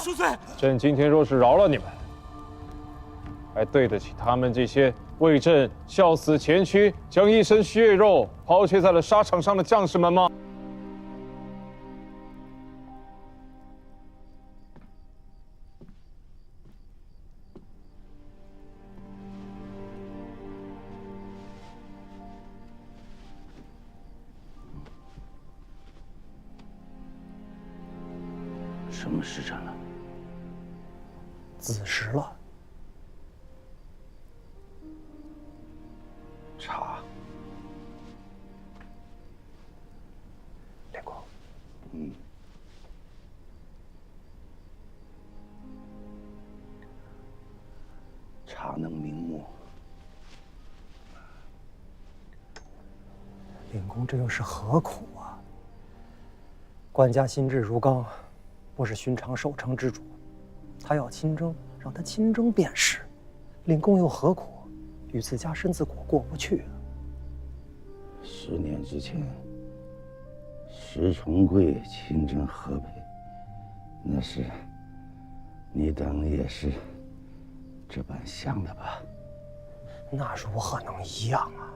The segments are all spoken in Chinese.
叔岁，朕今天若是饶了你们，还对得起他们这些为朕孝死前驱、将一身血肉抛弃在了沙场上的将士们吗？什么时辰了？子时了。茶。连公，茶能明目。令公这又是何苦啊？官家心志如钢，不是寻常守城之主。他要亲征，让他亲征便是。令公又何苦与自家身子果过不去啊10年之前，石重贵亲征河北，那时你等也是这般想的吧？那如何能一样啊？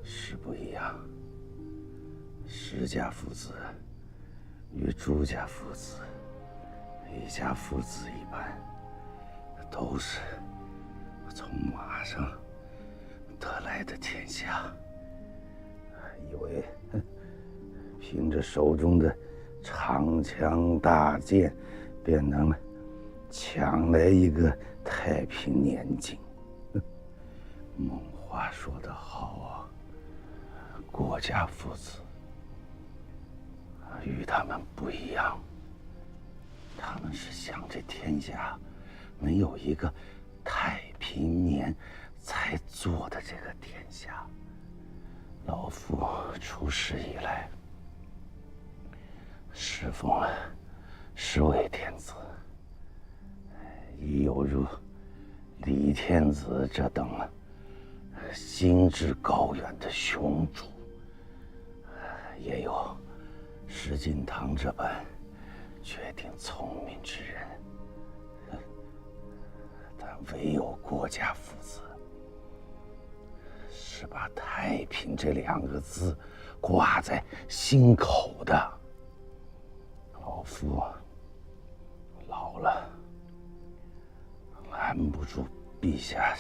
是不一样。石家父子与朱家父子、李家父子一般，都是从马上得来的天下，以为凭着手中的长枪大剑，便能抢来一个太平年景。孟华说得好啊，郭家父子与他们不一样，他们是想这天下没有一个太平年才做的这个天下。老夫出世以来，侍奉了10位天子，亦有如李天子这等心智高远的雄主，也有石敬瑭这般绝顶聪明之人，但唯有郭家父子是把太平这2个字挂在心口的。老夫老了，拦不住陛下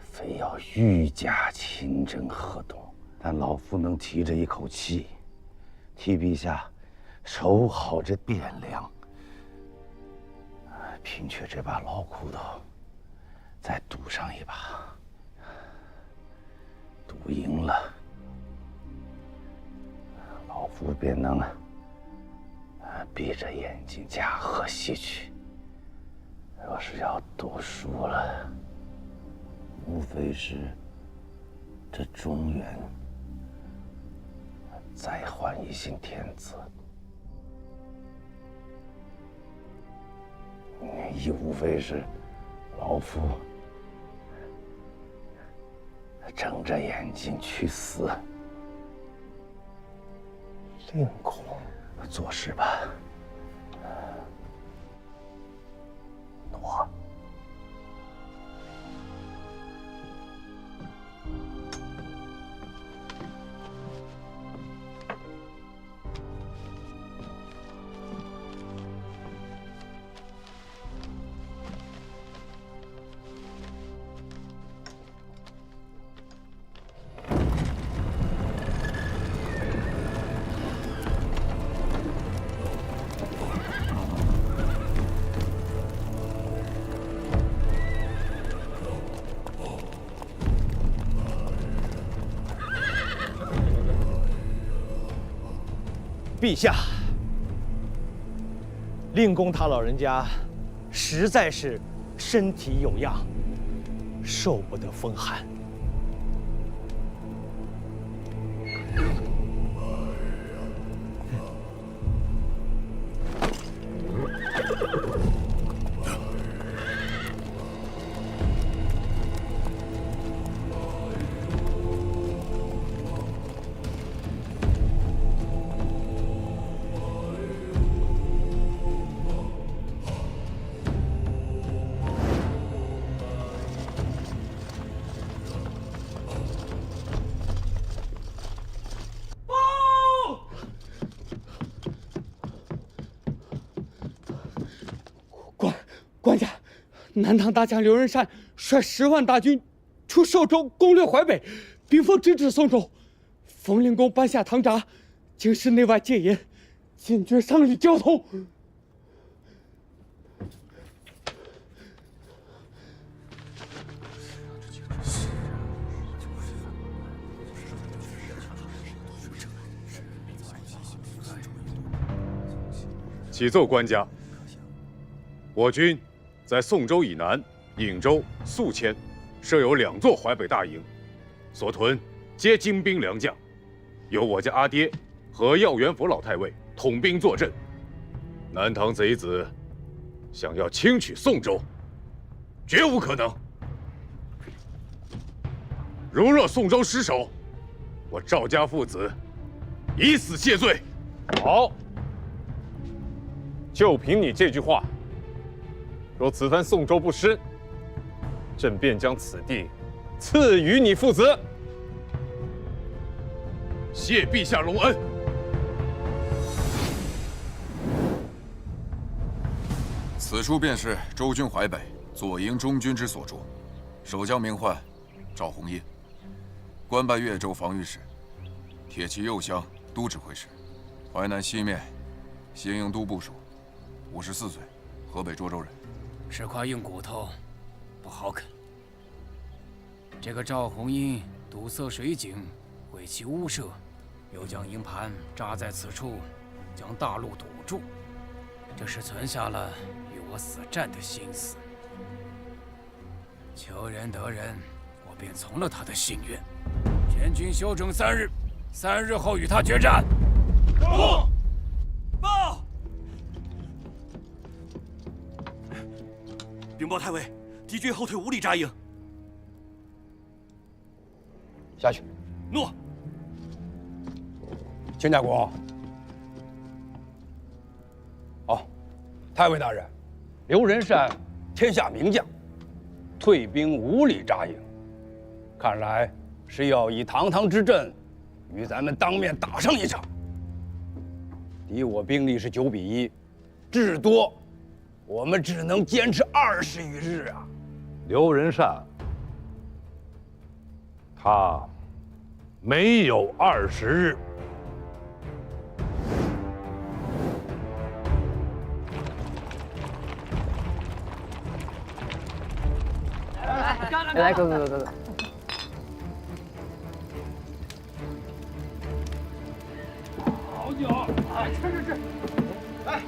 非要御驾亲征河东，但老夫能提着一口气，替陛下守好这汴梁。凭却这把老骨头，再赌上一把，赌赢了，老夫便能闭着眼睛驾鹤西去。若是要赌输了，无非是这中原再换一姓天子，亦无非是老夫睁着眼睛去死。令公，做事吧。诺。陛下，令公他老人家实在是身体有恙，受不得风寒。官家，南唐大将刘仁善率10万大军出寿州攻略淮北，兵锋直指宋州。冯令公搬下唐闸，京师内外戒严，禁绝商旅交通。启奏官家，我军在宋州以南、颍州、宿迁设有2座淮北大营，所屯皆精兵良将，由我家阿爹和耀元佛老太尉统兵坐镇。南唐贼子想要轻取宋州，绝无可能。如若宋州失守，我赵家父子以死谢罪。好。就凭你这句话，若此番宋州不失，朕便将此地赐予你父子。谢陛下隆恩。此处便是州军淮北左营中军之所住，守将名唤赵弘殷，官拜越州防御使，铁骑右厢都指挥使，淮南西面协营都部署，54岁，河北涿州人。是块硬骨头，不好啃。这个赵弘殷堵塞水井，毁其屋舍，又将营盘扎在此处，将大路堵住，这是存下了与我死战的心思。求仁得仁，我便从了他的心愿。全军休整3日，3日后与他决战。报！报！禀报太尉，敌军后退5里扎营。下去。诺。秦大公。好，太尉大人，刘仁善天下名将，退兵5里扎营，看来是要以堂堂之阵与咱们当面打上一场。敌我兵力是9比1，至多我们只能坚持20余日啊！刘仁善，他没有20日。来，走。好酒，来吃。来。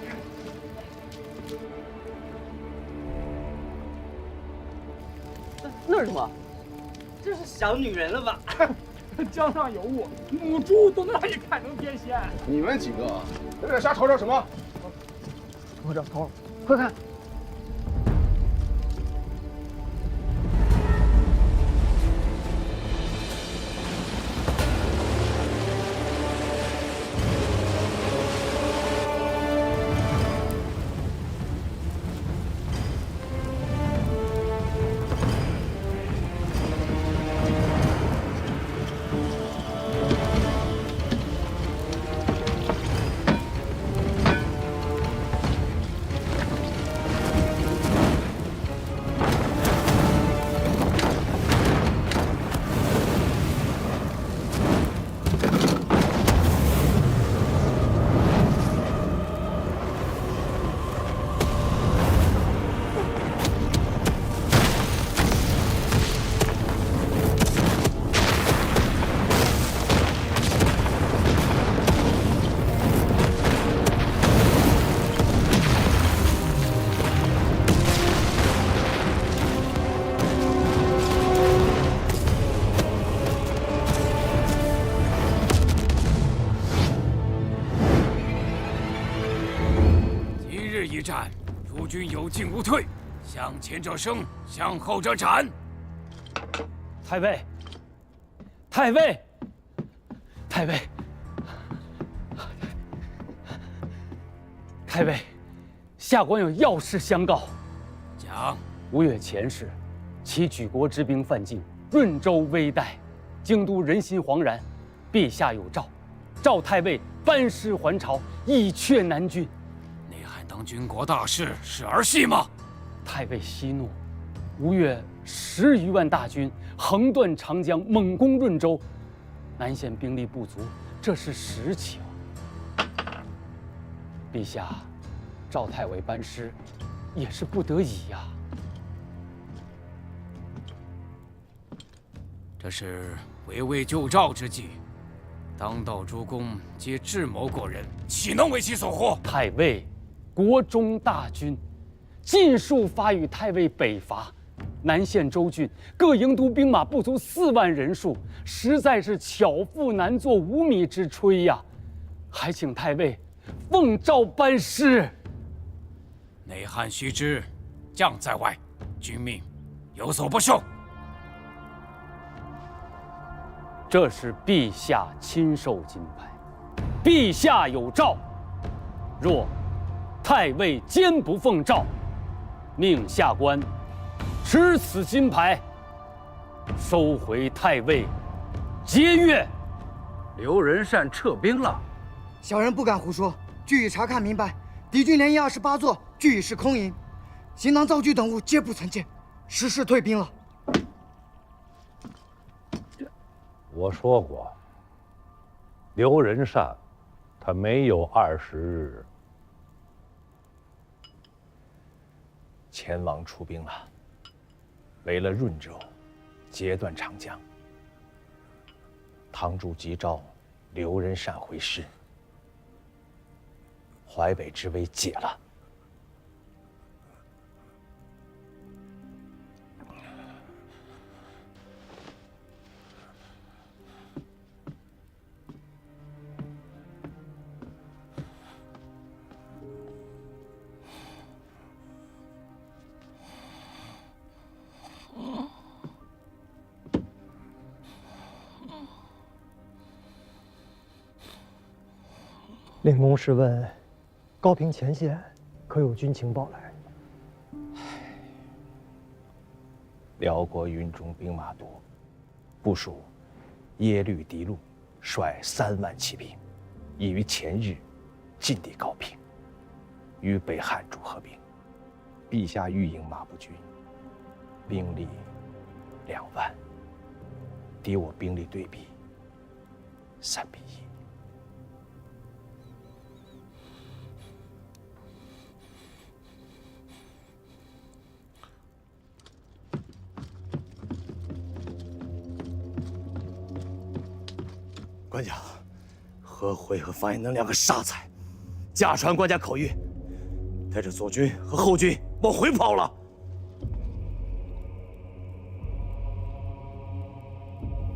那是什么？这是想女人了吧？江上有我，母猪都难以看成天仙。你们几个在这瞎吵吵什么？头，快看！一战，如军有进无退，向前者生，向后者斩。太尉，下官有要事相告。讲。5月前世，其举国之兵犯境，润州危殆，京都人心惶然。陛下有诏，赵太尉班师还朝，以却南军。当军国大事是儿戏吗？太尉息怒，吴越10余万大军横断长江，猛攻润州，南线兵力不足，这是实情。陛下，赵太尉班师，也是不得已呀。这是围魏救赵之计，当道诸公皆智谋过人，岂能为其所惑？太尉，国中大军，尽数发与太尉北伐。南线州郡各营都兵马不足4万人数，实在是巧妇难做无米之炊呀！还请太尉奉诏班师。内汉须知，将在外，君命有所不受。这是陛下亲授金牌，陛下有诏，若太尉坚不奉诏，命下官持此金牌，收回太尉节钺。刘仁善撤兵了。小人不敢胡说，据已查看明白，敌军连营28座，俱已是空营，行囊造具等物皆不曾见，实是退兵了。我说过，刘仁善他没有20日前王出兵了，围了润州，截断长江。堂主急召刘仁善回师，淮北之危解了。令公试问，高平前线可有军情报来？辽国云中兵马多，部署耶律狄禄率3万骑兵，已于前日进抵高平，与北汉主合兵。陛下御营马步军兵力2万，敌我兵力对比3比1。官家，何回和范延能2个傻才，假传官家口谕，带着左军和后军往回跑了。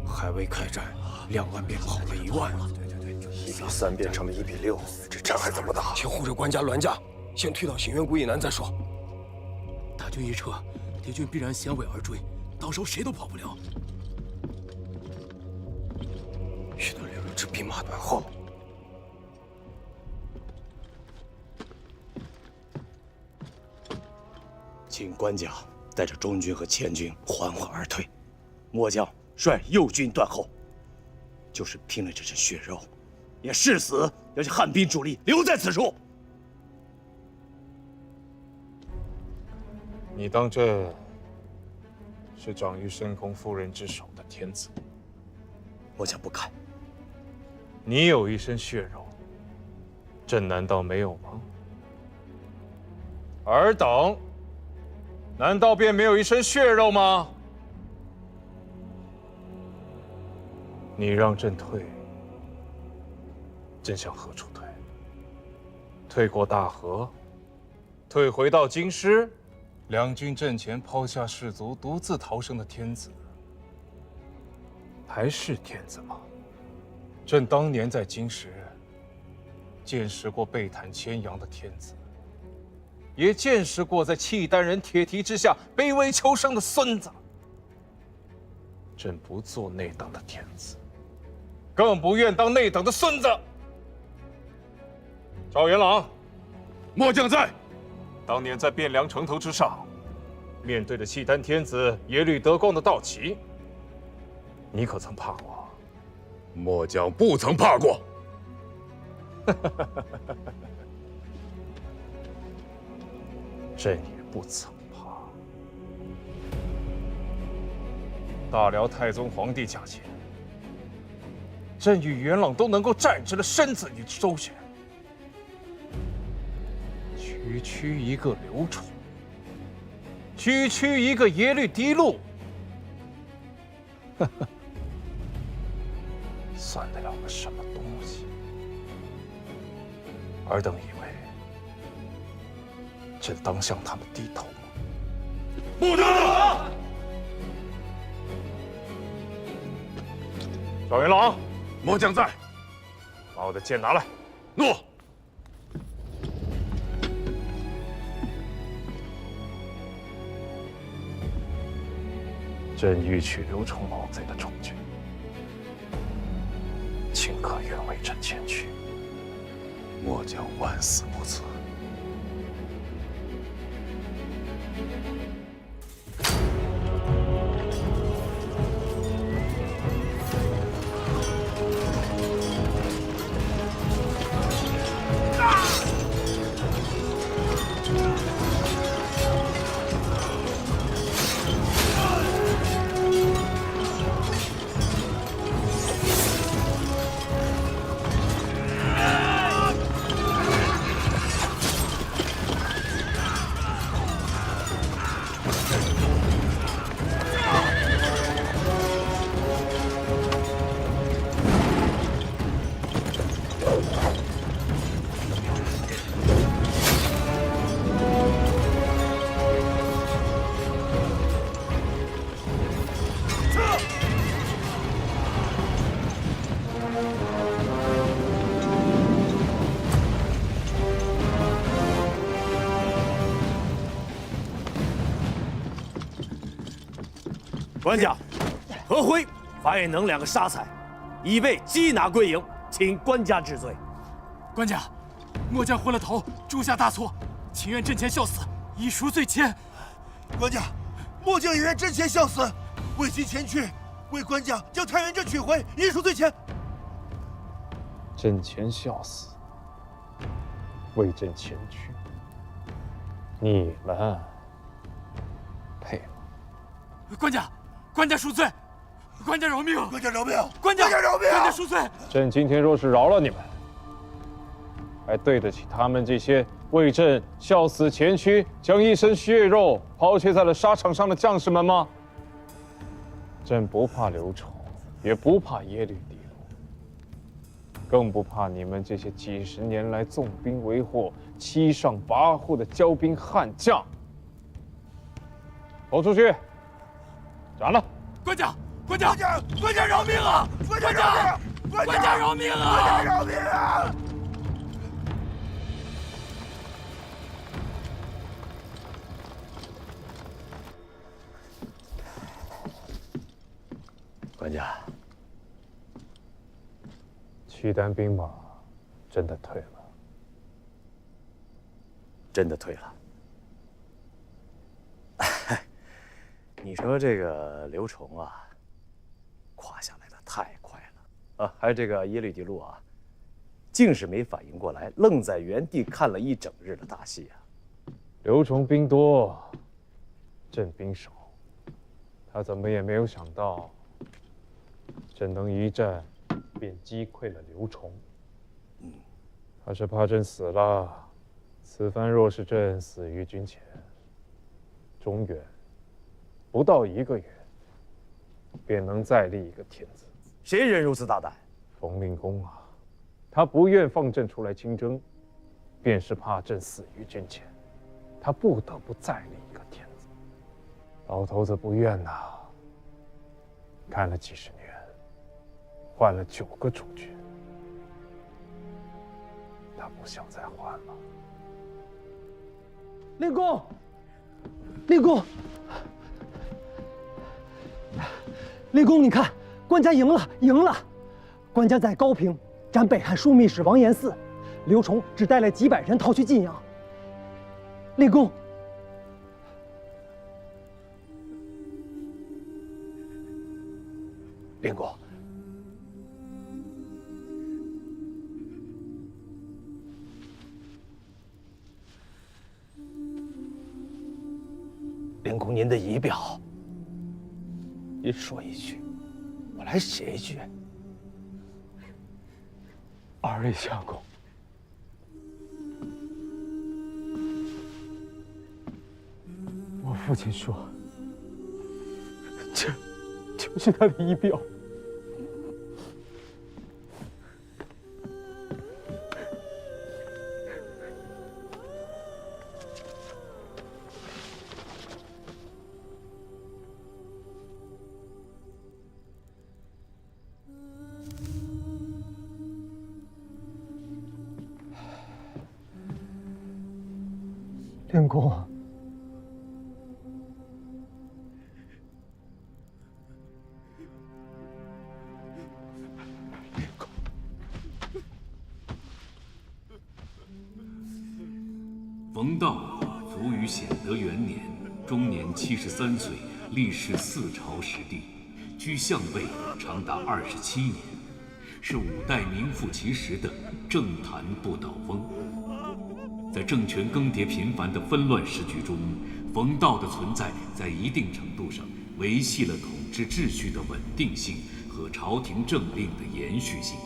还未开战，2万便跑了1万1比3变成了1比6，这仗还怎么打？请护着官家栾家，先退到行源谷以南再说。大军一撤，敌军必然衔尾而追，到时候谁都跑不了。须得留一支兵马断后。请官家带着中军和前军缓缓而退，末将率右军断后。就是拼了这身血肉，也誓死要将汉兵主力留在此处。你当这是长于深宫夫人之手的天子？末将不敢。你有一身血肉，朕难道没有吗？尔等难道便没有一身血肉吗？你让朕退，朕向何处退？退过大河，退回到京师，两军阵前抛下士卒，独自逃生的天子，还是天子吗？朕当年在京师见识过背袒牵羊的天子，也见识过在契丹人铁蹄之下卑微求生的孙子。朕不做那等的天子，更不愿当那等的孙子。赵元朗，末将在。当年在汴梁城头之上，面对着契丹天子耶律德光的道旗，你可曾怕过？末将不曾怕过。朕也不曾怕。大辽太宗皇帝驾前，朕与元朗都能够站直了身子与周旋，区一个刘崇，区一个耶律狄禄，呵呵，算得了个什么东西？尔等以为朕当向他们低头吗？不得！赵元朗，末将在。把我的剑拿来。诺。朕欲取刘崇毛贼的宠君，请可愿为朕前去？末将万死不辞。官家，何辉、樊能两个杀才，已被缉拿归营，请官家治罪。官家，末将昏了头，铸下大错，情愿阵前效死，以赎罪愆。官家，末将也愿阵前效死，为其前去，为官家将太原镇取回，以赎罪愆。阵前效死，为朕前去，你们配吗？官家，官家赎罪，官家饶命！官家饶命！官家饶命！官家赎罪！朕今天若是饶了你们，还对得起他们这些为朕效死前驱、将一身血肉抛弃在了沙场上的将士们吗？朕不怕刘崇，也不怕耶律狄禄，更不怕你们这些几十年来纵兵为祸、欺上跋扈的骄兵悍将。投出去！斩了！官家，官家饶命啊！官家饶命啊！官家饶命啊！官家，契丹兵马真的退了？真的退了。你说这个刘崇啊，垮下来的太快了啊！还有这个耶律狄禄啊，竟是没反应过来，愣在原地看了一整日的大戏啊！刘崇兵多，朕兵少，他怎么也没有想到，朕能一战便击溃了刘崇。他是怕朕死了，此番若是朕死于军前，中原不到1个月，便能再立一个天子。谁人如此大胆？冯令公啊，他不愿放朕出来亲征，便是怕朕死于军前，他不得不再立一个天子。老头子不愿呐，看了几十年，换了9个主君，他不想再换了。令公，令公。令公，你看，官家赢了，赢了！官家在高平斩北汉枢密使王延嗣，刘崇只带了几百人逃去晋阳。令公，令公，令公，您的仪表您说一句，我来写一句。二位相公，我父亲说，这就是他的仪表。令公，冯道卒于显德元年，终年73岁，历仕4朝10帝，居相位长达27年，是5代名副其实的政坛不倒翁。在政权更迭频繁的纷乱时局中，冯道的存在在一定程度上维系了统治秩序的稳定性和朝廷政令的延续性，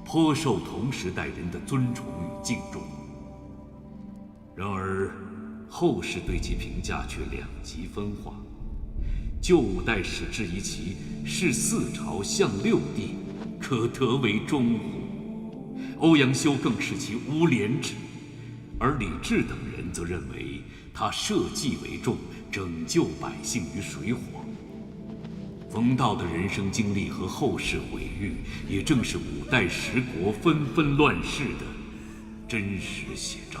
颇受同时代人的尊崇与敬重。然而，后世对其评价却两极分化。旧5代史质疑其是4朝相6帝，可得为忠乎？欧阳修更视其无廉耻。而李治等人则认为他社稷为重，拯救百姓于水火。冯道的人生经历和后世毁誉，也正是5代10国纷纷乱世的真实写照。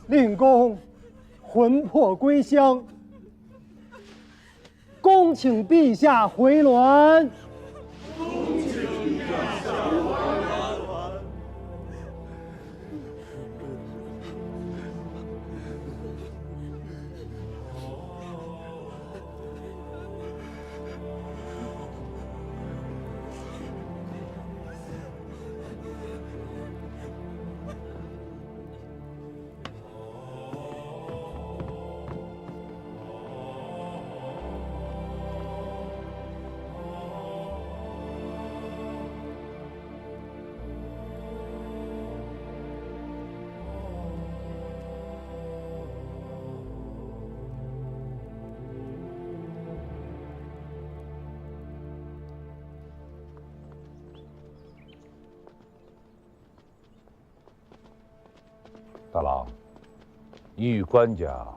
令公魂魄归乡，恭请陛下回銮。大郎，你与官家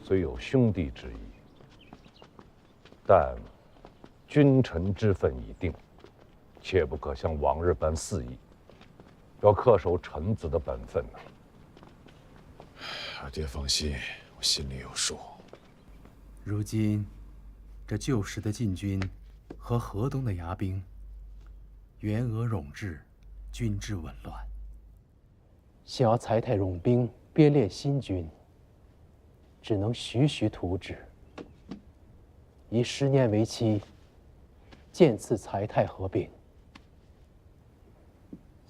虽有兄弟之谊，但君臣之分已定，切不可像往日般肆意，要恪守臣子的本分呐。二爹放心，我心里有数。如今，这旧时的禁军和河东的牙兵，援俄冗滞，军制紊乱。想要裁汰冗兵，编练新军，只能徐徐图之。以10年为期，渐次裁汰合并。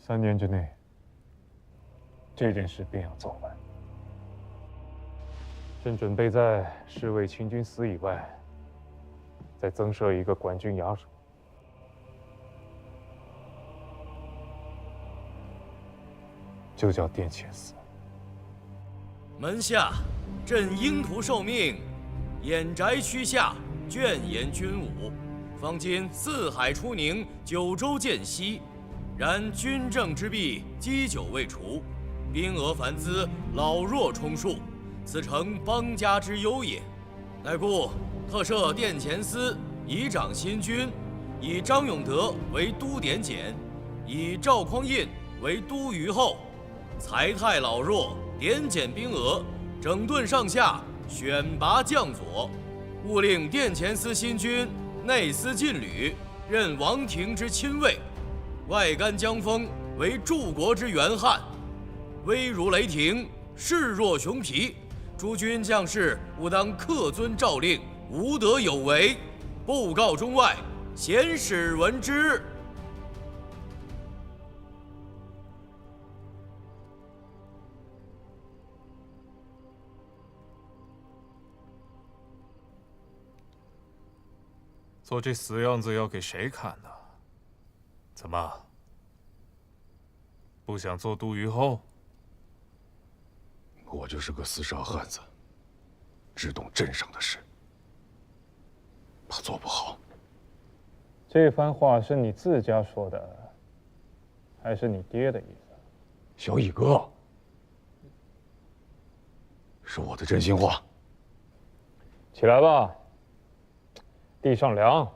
3年之内，这件事便要做完。正准备在侍卫清军司以外，再增设一个管军衙署。就叫殿前司。门下，朕应图受命，偃宅区下，眷言军武。方今四海出宁，九州见息，然军政之弊积久未除，兵额繁资，老弱充数，此诚邦家之忧也。乃故特设殿前司，以掌新军，以张永德为都点检，以赵匡胤为都虞候。裁汰老弱，点检兵额，整顿上下，选拔将佐，务令殿前司新军内司禁旅，任王庭之亲卫，外干江风为柱国之元汉，威如雷霆，势若熊皮。诸军将士务当恪遵诏令，无得有违，布告中外，贤使闻之。做这死样子要给谁看呢？怎么，不想做都虞候？我就是个厮杀汉子，只懂镇上的事，怕做不好。这番话是你自家说的，还是你爹的意思？小乙哥，是我的真心话。起来吧，地上凉。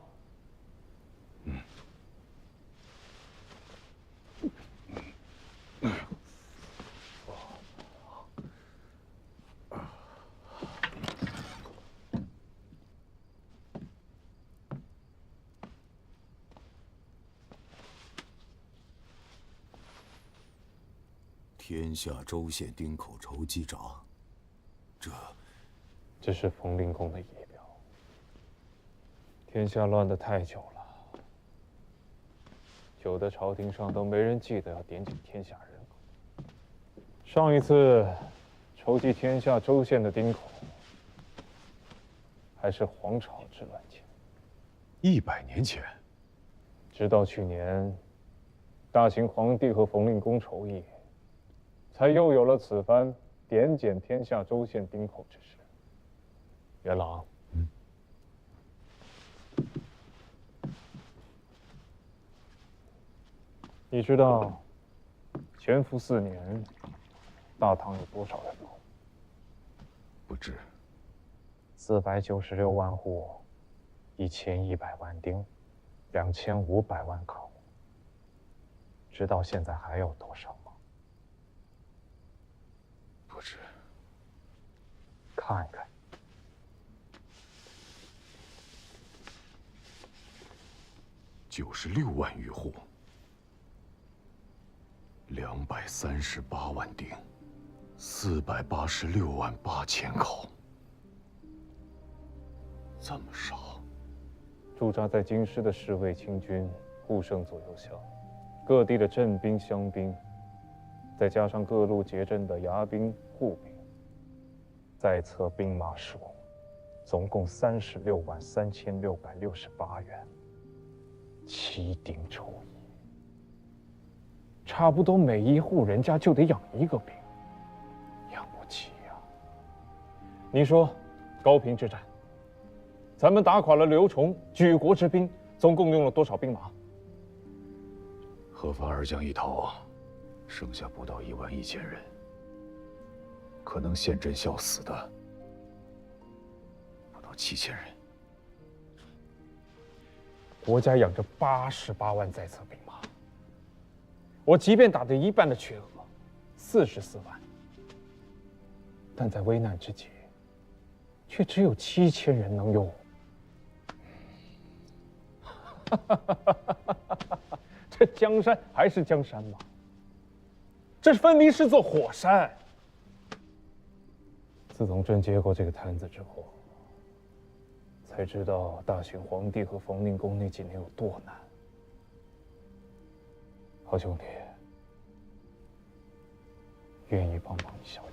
天下州县丁口筹机闸，这是冯令公的仪表。天下乱得太久了，久的朝廷上都没人记得要点检天下人口。上一次筹集天下州县的丁口，还是黄巢之乱前，100年前。直到去年，大秦皇帝和冯令公筹议，才又有了此番点检天下州县丁口之事。元朗，你知道乾伏4年，大唐有多少人口？不知。496万户，1100万丁，2500万口。知道现在还有多少吗？不知。看看。96万余户，238万丁，486万8千口，这么少。驻扎在京师的侍卫清军、护圣左右校，各地的镇兵、乡兵，再加上各路结阵的牙兵、护兵，在册兵马数，总共36万3668员。7丁筹役，差不多每一户人家就得养1个兵，养不起呀。你说，高平之战，咱们打垮了刘崇，举国之兵，总共用了多少兵马？何方二将一逃，剩下不到11000人，可能陷阵效死的不到7000人。国家养着88万在册兵马，我即便打得一半的缺额，44万，但在危难之际，却只有7000人能用。这江山还是江山吗？这分明是座火山。自从朕接过这个摊子之后，才知道大秦皇帝和冯令公那几年有多难。好兄弟，愿意帮帮你小雨。